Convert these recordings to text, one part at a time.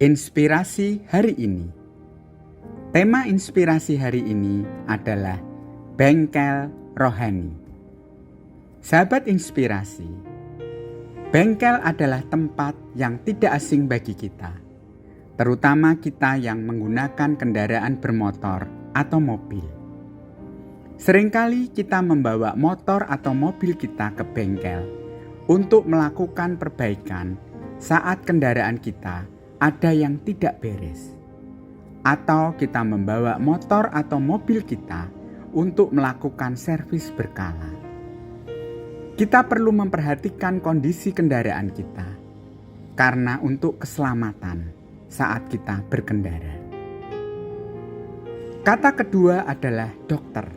Inspirasi hari ini. Tema inspirasi hari ini adalah bengkel rohani. Sahabat inspirasi, bengkel adalah tempat yang tidak asing bagi kita, terutama kita yang menggunakan kendaraan bermotor atau mobil. Seringkali kita membawa motor atau mobil kita ke bengkel untuk melakukan perbaikan saat kendaraan kita ada yang tidak beres, atau kita membawa motor atau mobil kita untuk melakukan servis berkala. Kita perlu memperhatikan kondisi kendaraan kita karena untuk keselamatan saat kita berkendara. Kata kedua adalah dokter.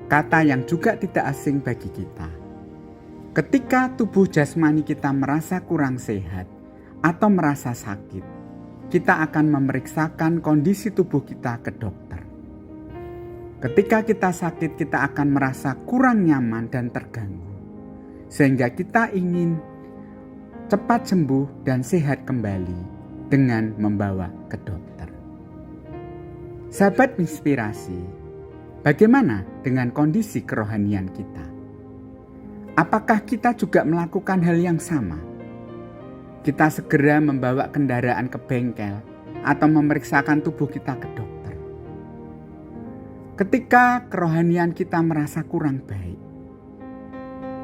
Kata yang juga tidak asing bagi kita. Ketika tubuh jasmani kita merasa kurang sehat atau merasa sakit, kita akan memeriksakan kondisi tubuh kita ke dokter. Ketika kita sakit, kita akan merasa kurang nyaman dan terganggu, sehingga kita ingin cepat sembuh dan sehat kembali dengan membawa ke dokter. Sahabat inspirasi, bagaimana dengan kondisi kerohanian kita? Apakah kita juga melakukan hal yang sama? Kita segera membawa kendaraan ke bengkel atau memeriksakan tubuh kita ke dokter. Ketika kerohanian kita merasa kurang baik,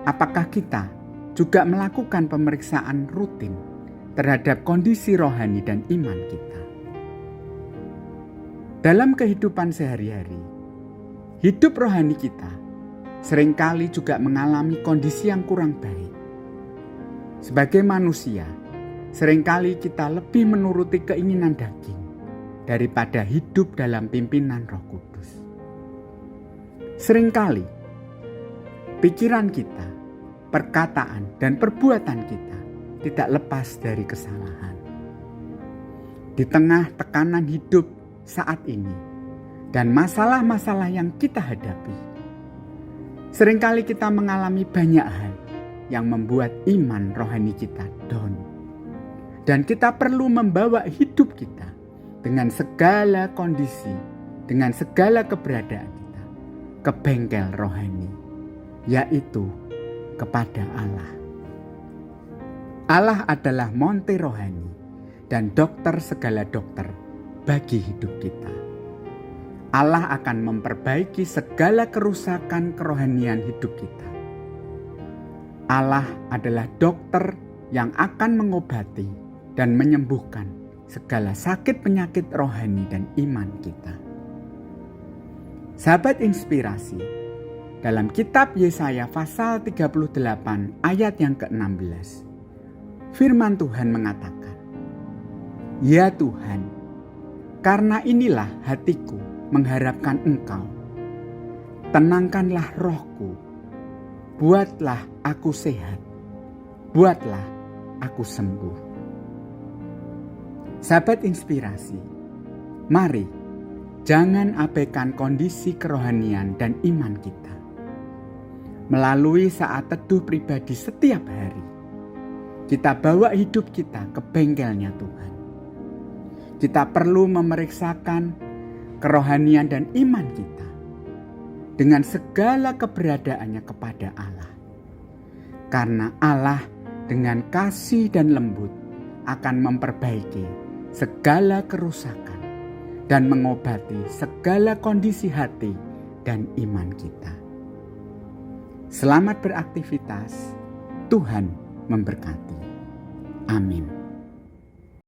apakah kita juga melakukan pemeriksaan rutin terhadap kondisi rohani dan iman kita? Dalam kehidupan sehari-hari, hidup rohani kita seringkali juga mengalami kondisi yang kurang baik. Sebagai manusia, seringkali kita lebih menuruti keinginan daging daripada hidup dalam pimpinan Roh Kudus. Seringkali pikiran kita, perkataan, dan perbuatan kita tidak lepas dari kesalahan. Di tengah tekanan hidup saat ini dan masalah-masalah yang kita hadapi, seringkali kita mengalami banyak hal yang membuat iman rohani kita down. Dan kita perlu membawa hidup kita dengan segala kondisi, dengan segala keberadaan kita ke bengkel rohani, yaitu kepada Allah. Allah adalah monte rohani dan dokter segala dokter bagi hidup kita. Allah akan memperbaiki segala kerusakan kerohanian hidup kita. Allah adalah dokter yang akan mengobati dan menyembuhkan segala sakit penyakit rohani dan iman kita. Sahabat inspirasi, dalam kitab Yesaya pasal 38 ayat yang ke-16, firman Tuhan mengatakan, "Ya Tuhan, karena inilah hatiku mengharapkan Engkau. Tenangkanlah rohku, buatlah aku sehat, buatlah aku sembuh." Sahabat inspirasi, mari jangan abaikan kondisi kerohanian dan iman kita. Melalui saat teduh pribadi setiap hari, kita bawa hidup kita ke bengkelnya Tuhan. Kita perlu memeriksakan kerohanian dan iman kita dengan segala keberadaannya kepada Allah. Karena Allah dengan kasih dan lembut akan memperbaiki segala kerusakan dan mengobati segala kondisi hati dan iman kita. Selamat beraktivitas, Tuhan memberkati. Amin.